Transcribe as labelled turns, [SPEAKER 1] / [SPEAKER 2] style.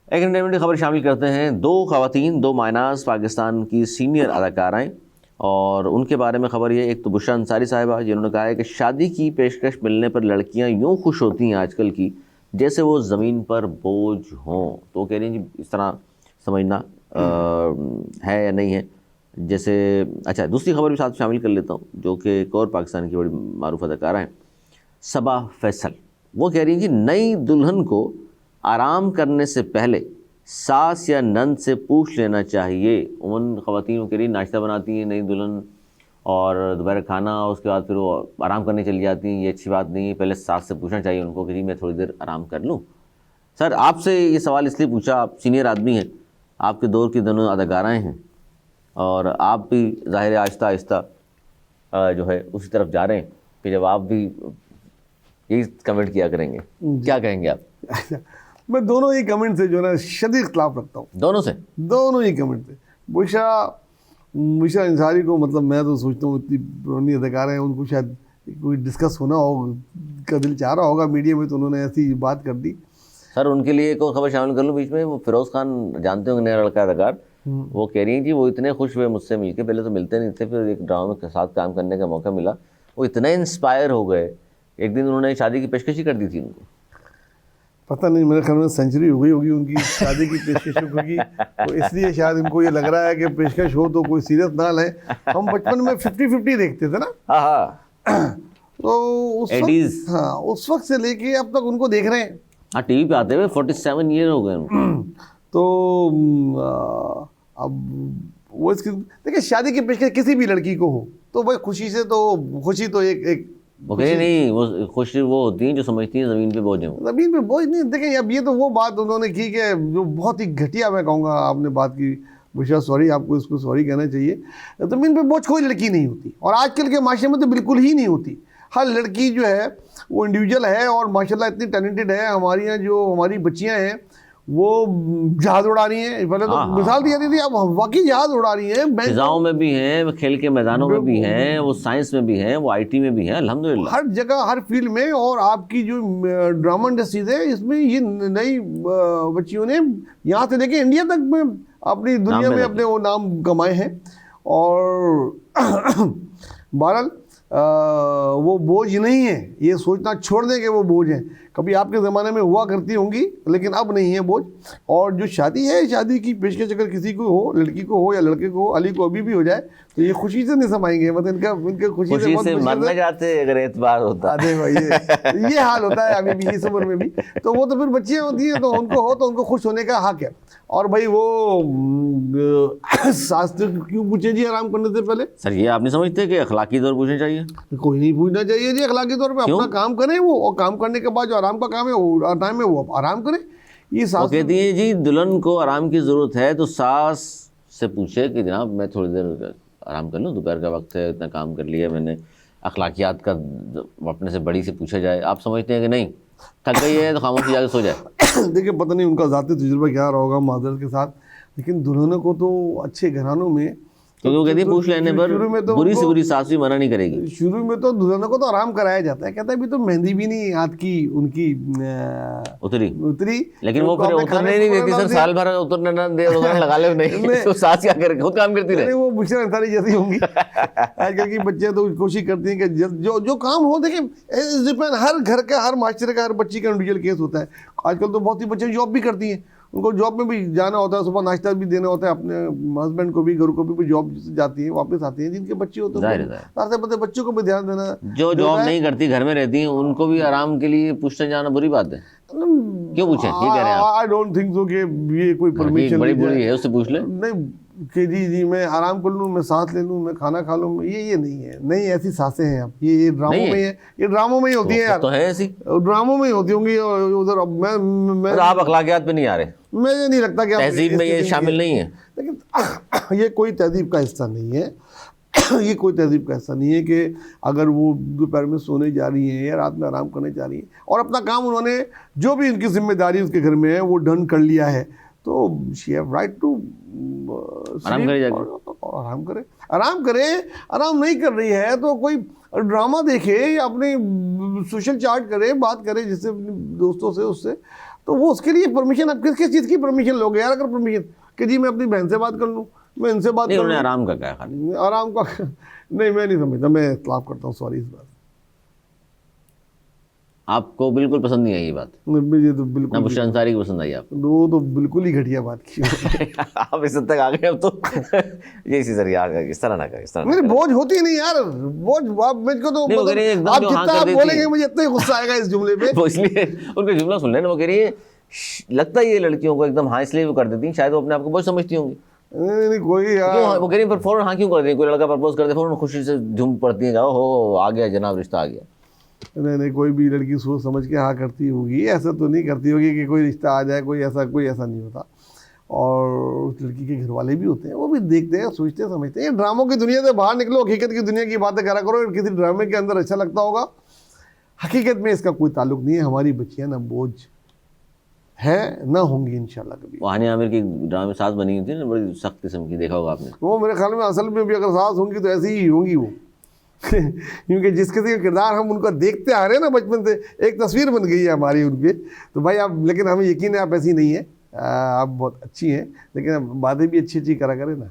[SPEAKER 1] एक एंटरटेनमेंट की खबर शामिल करते हैं। दो खवातीन, दो मायनाज पाकिस्तान की सीनियर अदाकाराएं, और उनके बारे में खबर ये। एक तो बुशरा अंसारी साहिबा, जिन्होंने कहा है कि शादी की पेशकश मिलने पर लड़कियां यूं खुश होती हैं आजकल की जैसे वो ज़मीन पर बोझ हों। तो वो कह रही हैं जी इस तरह समझना है या नहीं है। जैसे अच्छा, दूसरी खबर भी साथ शामिल कर लेता हूँ, जो कि एक और पाकिस्तान की बड़ी मारूफ अदाकारा हैं, सबा फैसल। वो कह रही हैं जी नई दुल्हन को आराम करने से पहले सास या नंद से पूछ लेना चाहिए। उन ख़वातीन के लिए नाश्ता बनाती हैं नई दुल्हन और दोपहर खाना, उसके बाद फिर वो आराम करने चली जाती हैं। ये अच्छी बात नहीं है, पहले सास से पूछना चाहिए उनको कि जी मैं थोड़ी देर आराम कर लूँ। सर आपसे ये सवाल इसलिए पूछा, आप सीनियर आदमी हैं, आपके दौर की दोनों अदाकाराएँ हैं और आप भी ज़ाहिर आहिस्ता आहिस्ता जो है उसी तरफ जा रहे हैं कि जब आप भी यही कमेंट किया करेंगे, क्या कहेंगे आप?
[SPEAKER 2] मैं दोनों ही कमेंट से जो है ना शदीद खिलाफ रखता हूँ। दोनों ही कमेंट से। बुशरा अंसारी को मतलब मैं तो सोचता हूँ इतनी पुरानी अदाकारा हैं, उनको शायद कोई डिस्कस होना हो का दिल चाह रहा होगा मीडिया में, तो उन्होंने ऐसी बात कर दी।
[SPEAKER 1] सर उनके लिए एक और खबर शामिल कर लूँ बीच में। वो फिरोज़ खान जानते होंगे, नया लड़का अदाकार, वो कह रही हैं जी वो इतने खुश हुए मुझसे मिलके, पहले तो मिलते नहीं थे, फिर एक ड्रामा के साथ काम करने का मौका मिला, वो इतना इंस्पायर हो गए। एक दिन उन्होंने शादी की पेशकश ही कर दी थी उनको।
[SPEAKER 2] पता नहीं, मेरे ख्याल में सेंचुरी हो गई होगी उनकी शादी की पेशकश होगी, तो इसलिए शायद इनको ये लग रहा है कि पेशकश हो तो कोई सीरियस ना ले। हम बचपन में 50-50 देखते थे ना। तो उस वक्त से लेके अब तक उनको देख रहे हैं।
[SPEAKER 1] हाँ, टीवी पे आते हुए 47 ईयर हो गए।
[SPEAKER 2] तो अब वो इसकी देखिए, शादी की पेशकश किसी भी लड़की को हो तो भाई खुशी से, तो खुशी तो एक
[SPEAKER 1] वो कहे नहीं, वो खुशी वो होती है जो समझती है ज़मीन पे बोझ है।
[SPEAKER 2] ज़मीन पे बोझ नहीं। देखिए अब ये तो वो बात उन्होंने की कि जो बहुत ही घटिया मैं कहूँगा आपने बात की। बुशरा सॉरी, आपको इसको सॉरी कहना चाहिए। ज़मीन पे बोझ कोई लड़की नहीं होती, और आजकल के माशरे में तो बिल्कुल ही नहीं होती। हर लड़की जो है वो इंडिविजुअल है और माशाल्लाह इतनी टैलेंटेड है। हमारी यहाँ जो हमारी बच्चियाँ हैं वो जहाज उड़ा रही हैं। पहले तो मिसाल दी जाती थी, अब वाकई जहाज उड़ा रही हैं।
[SPEAKER 1] फिजाओं में भी हैं, वो खेल के मैदानों में भी हैं, वो साइंस में भी हैं, वो आईटी में भी हैं, अल्हम्दुलिल्लाह
[SPEAKER 2] हर जगह हर फील्ड में। और आपकी जो ड्रामा इंडस्ट्रीज है इसमें ये नई बच्चियों ने यहाँ से लेके इंडिया तक में अपनी दुनिया में अपने वो नाम कमाए हैं। और बहरहाल वो बोझ नहीं है, ये सोचना छोड़ दें कि वो बोझ है। कभी आपके ज़माने में हुआ करती होंगी, लेकिन अब नहीं है बोझ। और जो शादी है, शादी की पेशकश अगर किसी को हो, लड़की को हो या लड़के को हो, अली को अभी भी हो जाए, तो ये खुशी से नहीं समाएंगे। मतलब इनका खुशी से
[SPEAKER 1] मरना जाते अगर एतबार होता।
[SPEAKER 2] अरे भाई ये हाल होता है अभी भी इस उम्र में भी। तो वो तो फिर बच्चियाँ होती हैं, तो उनको हो तो उनको खुश होने का हक है। और भाई वो शास्त्र क्यों पूछे जी आराम करने से पहले?
[SPEAKER 1] सर ये आप नहीं समझते कि अखलाकी तौर पूछना चाहिए?
[SPEAKER 2] कोई नहीं पूछना चाहिए जी अखलाकी तौर पे। अपना काम करें वो, और काम करने के बाद जो आराम का काम है वो टाइम है वो आराम करें। ये सास
[SPEAKER 1] कहती है जी दुल्हन को आराम की ज़रूरत है तो सास से पूछे कि जनाब मैं थोड़ी देर आराम कर लूँ, दोपहर का वक्त है, इतना काम कर लिया मैंने। अखलाकियात का अपने से बड़ी से पूछा जाए। आप समझते हैं कि नहीं, थक गई है तो खामोशी जाके सो जाए?
[SPEAKER 2] देखिए पता नहीं उनका ज़ाती तजुर्बा क्या रहा होगा माजरत के साथ, लेकिन दुल्हनों को तो अच्छे घरानों में
[SPEAKER 1] तो कहती है पूछ लेने पर बुरी से बुरी सास भी मना नहीं करेगी।
[SPEAKER 2] शुरू में तो दुल्हनों को तो आराम कराया जाता है। कहता है अभी तो मेहंदी भी नहीं हाथ की उनकी उतरी,
[SPEAKER 1] लेकिन वो फिर उतरने नहीं देती सर, साल भर उतरने ना दे, लगा ले नहीं तो सास क्या करे, खुद काम करती रहे।
[SPEAKER 2] वो बुशरा अंसारी जैसी होंगी। आजकल की बच्चियां तो कोशिश करती हैं कि जो काम हो, देखिए हर घर का, हर मास्टर का, हर बच्ची का इंडिविजुअल केस होता है। आजकल तो बहुत सी बच्चियां जॉब भी करती हैं, उनको जॉब में भी जाना होता है, सुबह नाश्ता भी देना होता है अपने हस्बैंड को भी, घर को भी जॉब जाती है वापस आती हैं। जिनके बच्चे होते हैं बच्चों को भी ध्यान देना।
[SPEAKER 1] जो जॉब नहीं करती घर में रहती हैं उनको भी आराम के लिए पूछने जाना बुरी बात है? क्यों पूछे? ये कह रहे हैं
[SPEAKER 2] आई डोंट थिंक सो कि ये कोई परमिशन
[SPEAKER 1] बड़ी बुरी है, उससे पूछ ले।
[SPEAKER 2] नहीं कि जी मैं आराम कर लूँ, मैं सांस ले लूँ, मैं खाना खा लूँ, ये नहीं है। नहीं, ऐसी सांसें हैं अब ये ड्रामों में है, ये ड्रामों में ही होती है यार।
[SPEAKER 1] तो है ऐसी
[SPEAKER 2] ड्रामों में ही होती होंगी उधर। अब मैं
[SPEAKER 1] आप अखलाकियात पे नहीं आ रहे?
[SPEAKER 2] मुझे नहीं लगता कि
[SPEAKER 1] तहजीब में ये शामिल नहीं है।
[SPEAKER 2] लेकिन ये कोई तहजीब का हिस्सा नहीं है। ये कोई तहजीब का हिस्सा नहीं है कि अगर वो दोपहर में सोने जा रही हैं या रात में आराम करने जा रही हैं और अपना काम उन्होंने जो भी उनकी जिम्मेदारी उसके घर में है वो डन कर लिया है, तो शी हैव राइट टू
[SPEAKER 1] आराम करे
[SPEAKER 2] और आराम करे। आराम नहीं कर रही है तो कोई ड्रामा देखे या अपने सोशल चार्ट करे, बात करे जिससे अपने दोस्तों से, उससे तो वो उसके लिए परमिशन, आप किस किस चीज़ की परमिशन लोगे यार? अगर परमिशन कि जी मैं अपनी बहन से बात कर लूँ, मैं इनसे बात
[SPEAKER 1] नहीं,
[SPEAKER 2] कर
[SPEAKER 1] उन्होंने
[SPEAKER 2] लूँ,
[SPEAKER 1] आराम का कहा खाली।
[SPEAKER 2] आराम का नहीं, मैं नहीं समझता, मैं इख्तलाफ करता हूँ, सॉरी इस बात।
[SPEAKER 1] आपको बिल्कुल पसंद नहीं आई ये बात?
[SPEAKER 2] मुझे तो
[SPEAKER 1] ना
[SPEAKER 2] बिल्कुल
[SPEAKER 1] बुशरा अंसारी की पसंद आई आपको?
[SPEAKER 2] वो तो बिल्कुल ही घटिया बात की।
[SPEAKER 1] आप इस हद तक आ गए अब तो। ये इसी तरह यार, इस तरह ना कर, इस तरह ना
[SPEAKER 2] मेरी
[SPEAKER 1] कर।
[SPEAKER 2] बोझ होती नहीं यार, बोझ आप मुझको तो
[SPEAKER 1] नहीं, वो कह रही है एकदम
[SPEAKER 2] आप
[SPEAKER 1] जो हाँ
[SPEAKER 2] जितना
[SPEAKER 1] कर
[SPEAKER 2] आप
[SPEAKER 1] देती
[SPEAKER 2] बोलेंगे
[SPEAKER 1] है।
[SPEAKER 2] मुझे इतना ही गुस्सा आएगा इस जुमले पे।
[SPEAKER 1] वो इसलिए उनका जुमला सुन लेना, वो कह रही है लगता है ये लड़कियों को एकदम हाँ इसलिए वो कर देती हैं, शायद वो अपने आप को बहुत समझती होंगी।
[SPEAKER 2] नहीं कोई
[SPEAKER 1] क्यों
[SPEAKER 2] यार,
[SPEAKER 1] वो कह रही है, फौरन हाँ क्यों कर देती है? कोई लड़का प्रपोज कर दे फौरन खुशी से झूम पड़ती है, हो आ गया जनाब, रिश्ता आ गया।
[SPEAKER 2] नहीं कोई भी लड़की सोच समझ के हाँ करती होगी, ऐसा तो नहीं करती होगी कि कोई रिश्ता आ जाए, कोई ऐसा नहीं होता। और उस लड़की के घर वाले भी होते हैं, वो भी देखते हैं, सोचते समझते हैं। ड्रामों की दुनिया से बाहर निकलो, हकीकत की दुनिया की बातें करा करो। किसी ड्रामे के अंदर अच्छा लगता होगा, हकीकत में इसका कोई ताल्लुक नहीं है। हमारी बच्चियां ना बोझ है ना होंगी इंशाल्लाह कभी।
[SPEAKER 1] वो हानिया आमिर की ड्रामे में सास बनी हुई थी ना, बड़ी सख्त किस्म की, देखा होगा आपने।
[SPEAKER 2] वो मेरे ख्याल में असल में भी अगर सास होंगी तो ऐसी ही होंगी वो। क्योंकि जिस किसी का किरदार हम उनका देखते आ रहे हैं ना बचपन से, एक तस्वीर बन गई है हमारी उनपे। तो भाई आप, लेकिन हमें यकीन है आप ऐसी नहीं है, आप बहुत अच्छी हैं, लेकिन बातें भी अच्छी करा करें ना।